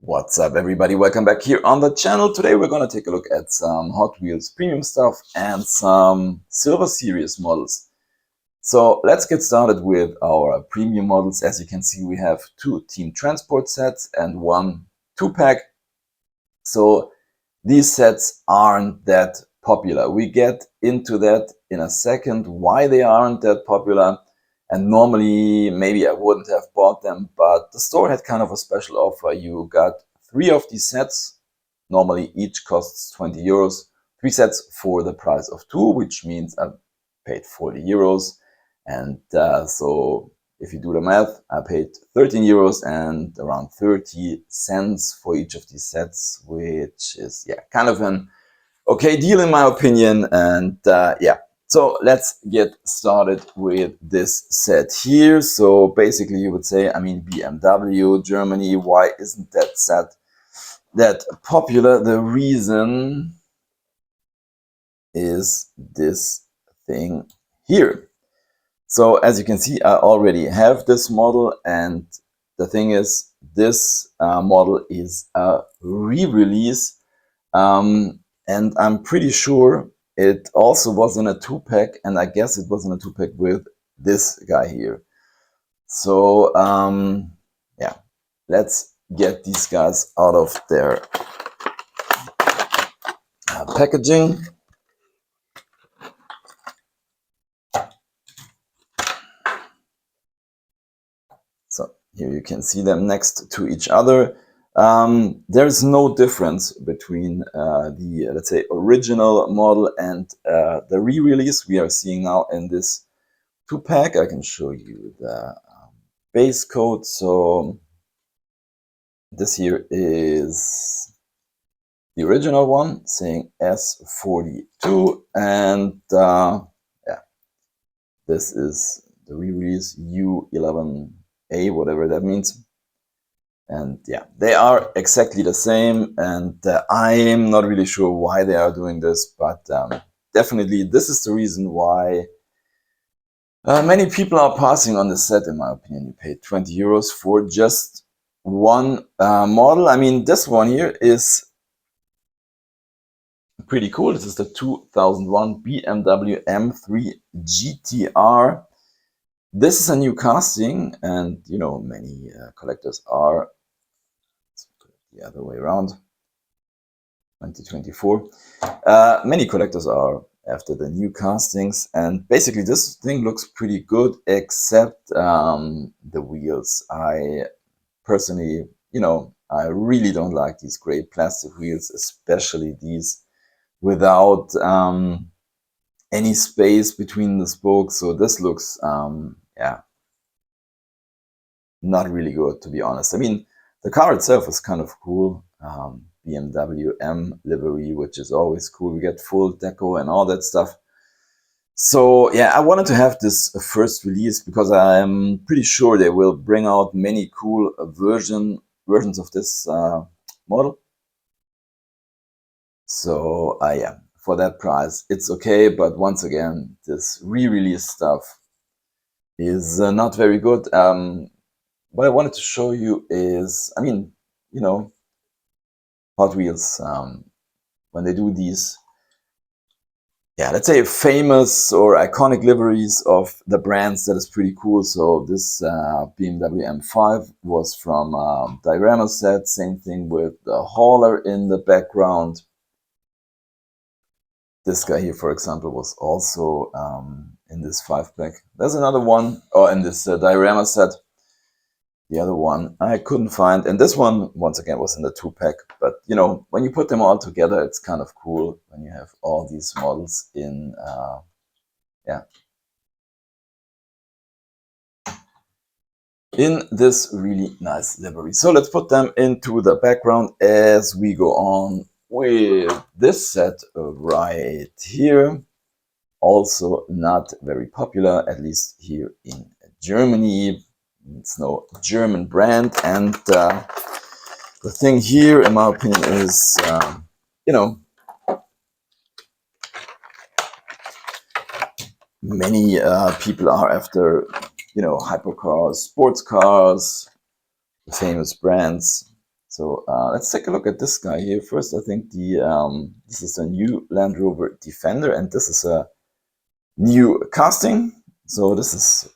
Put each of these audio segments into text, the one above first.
What's up, everybody? Welcome back here on the channel. Today we're going to take a look at some Hot Wheels premium stuff and some Silver Series models. So let's get started with our premium models. As you can see, we have two Team Transport sets and one 2-pack. So these sets aren't that popular. We get into that in a second, why they aren't that popular. And normally, maybe I wouldn't have bought them, but the store had kind of a special offer. You got 3 of these sets. Normally, each costs 20 euros. 3 sets for the price of 2, which means I paid 40 euros. And so if you do the math, I paid 13 euros and around 30 cents for each of these sets, which is, kind of an okay deal in my opinion. And so let's get started with this set here. So basically you would say, BMW, Germany, why isn't that set that popular? The reason is this thing here. So as you can see, I already have this model, and the thing is, this model is a re-release, and I'm pretty sure it also was in a 2-pack, and I guess it was in a 2-pack with this guy here. So let's get these guys out of their packaging. So here you can see them next to each other. There's no difference between the, let's say, original model and the re-release we are seeing now in this 2-pack. I can show you the base code. So this here is the original one saying S42, and this is the re-release U11A, whatever that means. And they are exactly the same, and I'm not really sure why they are doing this, but definitely this is the reason why many people are passing on the set, in my opinion. You pay 20 euros for just one model. I mean, this one here is pretty cool. This is the 2001 BMW M3 GTR. This is a new casting, and you know, many collectors are, let's put it the other way around, 2024. Many collectors are after the new castings, and basically this thing looks pretty good, except the wheels. I personally, I really don't like these gray plastic wheels, especially these without any space between the spokes. So this looks not really good, to be honest. I mean, the car itself is kind of cool. BMW M livery, which is always cool. We get full deco and all that stuff. So I wanted to have this first release because I'm pretty sure they will bring out many cool versions of this model. So for that price, it's okay. But once again, this re-release stuff is not very good. What I wanted to show you is, Hot Wheels, when they do these, let's say famous or iconic liveries of the brands, that is pretty cool. So this BMW M5 was from Diorama set. Same thing with the hauler in the background. This guy here, for example, was also in this 5-pack. There's another one, in this Diorama set. The other one I couldn't find, and this one once again was in the 2-pack. But when you put them all together, it's kind of cool when you have all these models in in this really nice livery. So let's put them into the background as we go on with this set right here. Also not very popular, at least here in Germany. It's no German brand, and the thing here, in my opinion, is many people are after hypercars, sports cars, famous brands. So let's take a look at this guy here first. I think this is a new Land Rover Defender, and this is a new casting. So this is,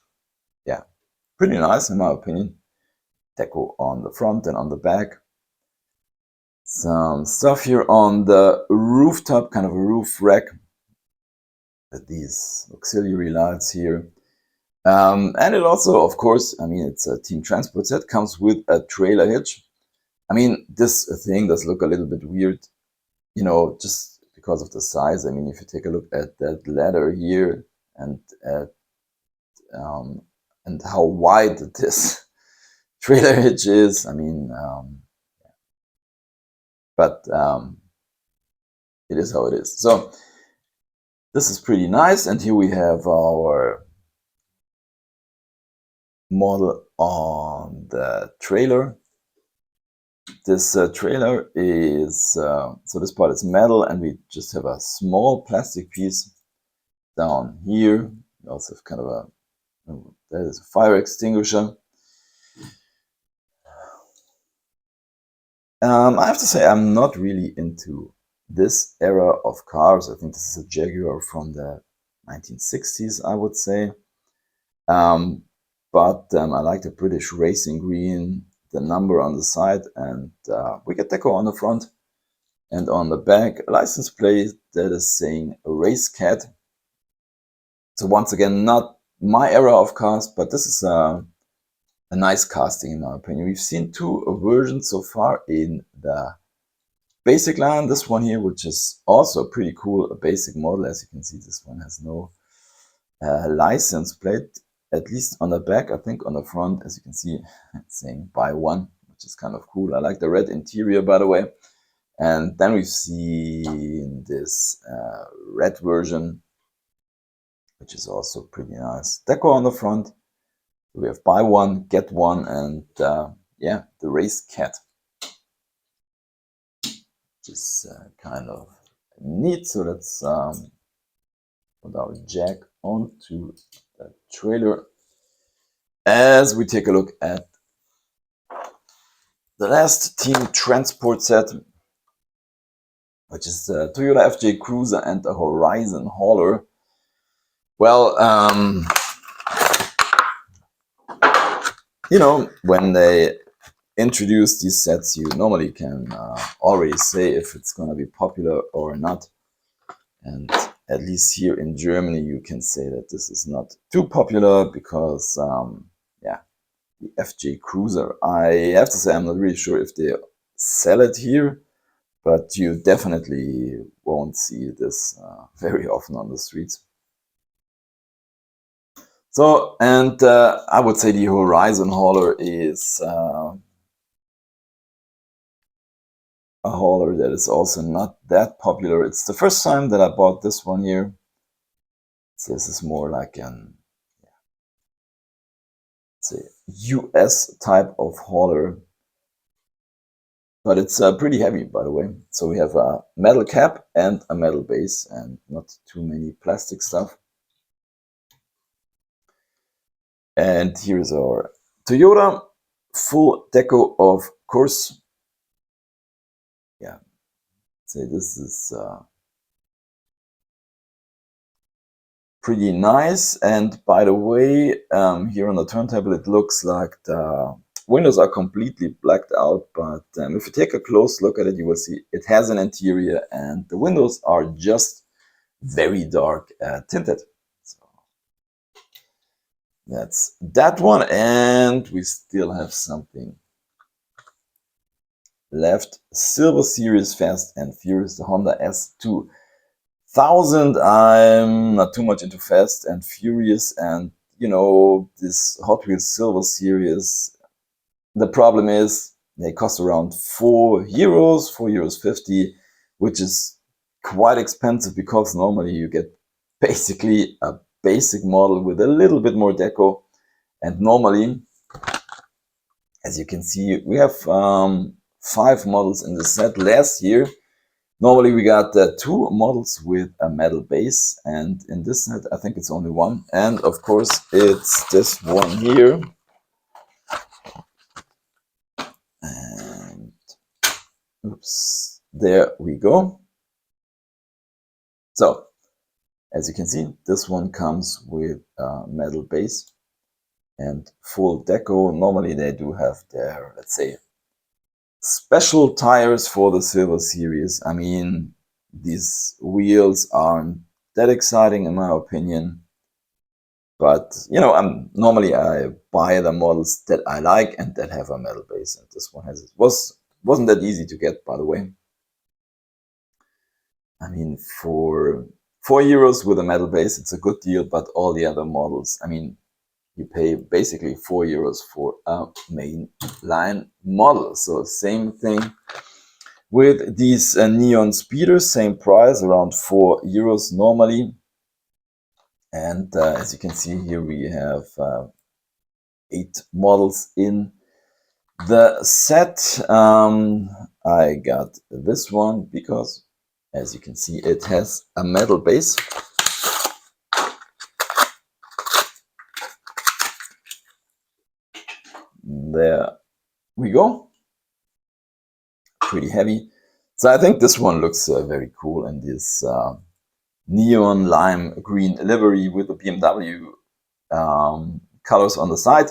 yeah, pretty nice in my opinion. Deco on the front and on the back. Some stuff here on the rooftop, kind of a roof rack. These auxiliary lights here. And it also, of course, I mean, it's a team transport set, comes with a trailer hitch. I mean, this thing does look a little bit weird, you know, just because of the size. I mean, if you take a look at that ladder here and at and how wide this trailer hitch is, I mean, but it is how it is. So this is pretty nice, and here we have our model on the trailer. This trailer is, so this part is metal, and we just have a small plastic piece down here. We also have kind of a, that is a fire extinguisher. I have to say I'm not really into this era of cars. I think this is a Jaguar from the 1960s, I would say. But I like the British racing green, the number on the side, and we get deco on the front and on the back, a license plate that is saying Race Cat. So once again, not my era of cars, but this is a nice casting in my opinion. We've seen two versions so far in the basic line. This one here, which is also pretty cool, a basic model. As you can see, this one has no license plate, at least on the back. I think on the front, as you can see, it's saying buy one, which is kind of cool. I like the red interior, by the way. And then we've seen this red version, which is also pretty nice. Deco on the front. We have buy one, get one, and yeah, the Race Cat. Which is kind of neat. So let's put our jack onto the trailer as we take a look at the last team transport set, which is the Toyota FJ Cruiser and the Horizon Hauler. Well, you know, when they introduce these sets, you normally can already say if it's going to be popular or not. And at least here in Germany, you can say that this is not too popular because, yeah, the FJ Cruiser. I have to say I'm not really sure if they sell it here, but you definitely won't see this very often on the streets. So, and I would say the Horizon Hauler is a hauler that is also not that popular. It's the first time that I bought this one here. So this is more like an, say, US type of hauler, but it's pretty heavy, by the way. So we have a metal cap and a metal base, and not too many plastic stuff. And here's our Toyota full deco, of course. Yeah, say this is pretty nice. And by the way, here on the turntable, it looks like the windows are completely blacked out, but if you take a close look at it, you will see it has an interior, and the windows are just very dark tinted. So that's that one, and we still have something left. Silver Series Fast and Furious, the Honda S2000. I'm not too much into Fast and Furious, and you know, this Hot Wheels Silver Series, the problem is they cost around €4, €4.50, which is quite expensive because normally you get basically a basic model with a little bit more deco. And normally, as you can see, we have 5 models in the set. Last year, normally we got 2 models with a metal base, and in this set I think it's only 1. And of course it's this one here. And Oops, there we go. So, as you can see, this one comes with a metal base and full deco. Normally they do have their, let's say, special tires for the Silver Series. I mean, these wheels aren't that exciting in my opinion. But, you know, normally I buy the models that I like and that have a metal base. And this one has it. Wasn't that easy to get, by the way. I mean, for €4 with a metal base, it's a good deal, but all the other models, I mean, you pay basically €4 for a main line model. So same thing with these Neon Speeders, same price, around €4 normally. And as you can see here, we have 8 models in the set. I got this one because, as you can see, it has a metal base. There we go. Pretty heavy. So I think this one looks very cool in this neon lime green livery with the BMW colors on the side.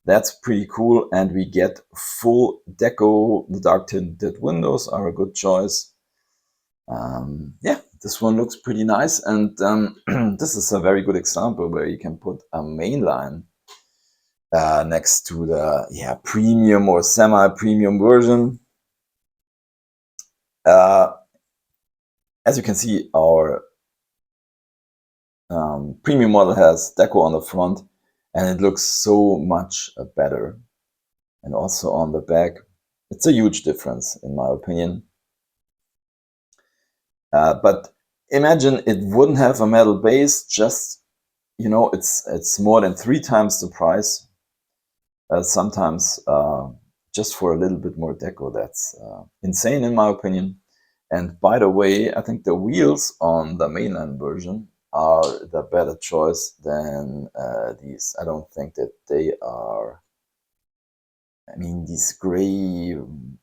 That's pretty cool, and we get full deco. The dark tinted windows are a good choice. Yeah, this one looks pretty nice, and this is a very good example where you can put a mainline next to the premium or semi-premium version. As you can see, our premium model has deco on the front, and it looks so much better. And also on the back, it's a huge difference in my opinion. But imagine it wouldn't have a metal base, just, you know, it's more than 3 times the price. Sometimes just for a little bit more deco. That's insane in my opinion. And by the way, I think the wheels on the mainline version are the better choice than these. I don't think that they are, I mean, these gray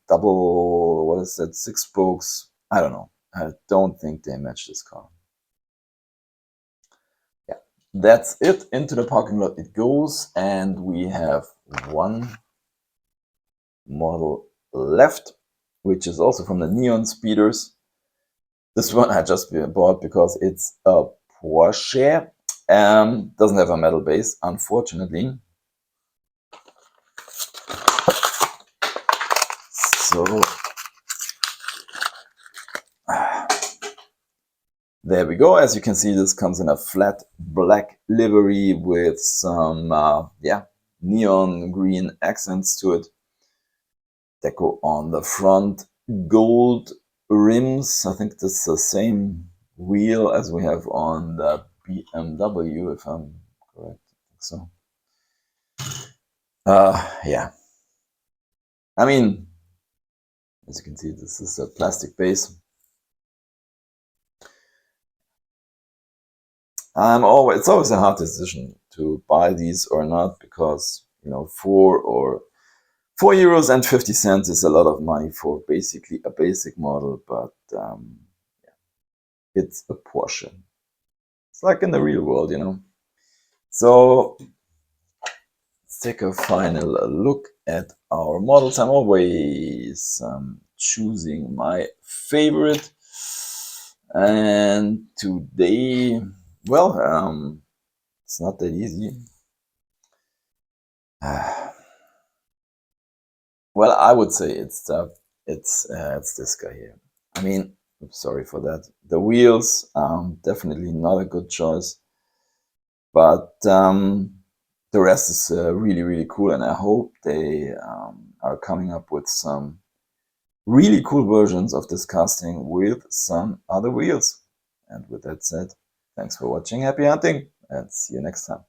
double, what is that, 6 spokes? I don't know. I don't think they match this car. Yeah, that's it. Into the parking lot it goes, and we have one model left, which is also from the Neon Speeders. This one I just bought because it's a Porsche. Doesn't have a metal base, unfortunately. So there we go. As you can see, this comes in a flat black livery with some neon green accents to it. Deco on the front, gold rims. I think this is the same wheel as we have on the BMW, if I'm correct. I think so. Yeah. I mean, as you can see, this is a plastic base. It's always a hard decision to buy these or not, because, you know, €4.50 is a lot of money for basically a basic model, but it's a Porsche. It's like in the real world, you know. So let's take a final look at our models. I'm always choosing my favorite, and today, well, it's not that easy. Well, I would say it's this guy here. I mean, sorry for that. The wheels, definitely not a good choice, but the rest is really, really cool, and I hope they are coming up with some really cool versions of this casting with some other wheels. And with that said, thanks for watching, happy hunting, and see you next time.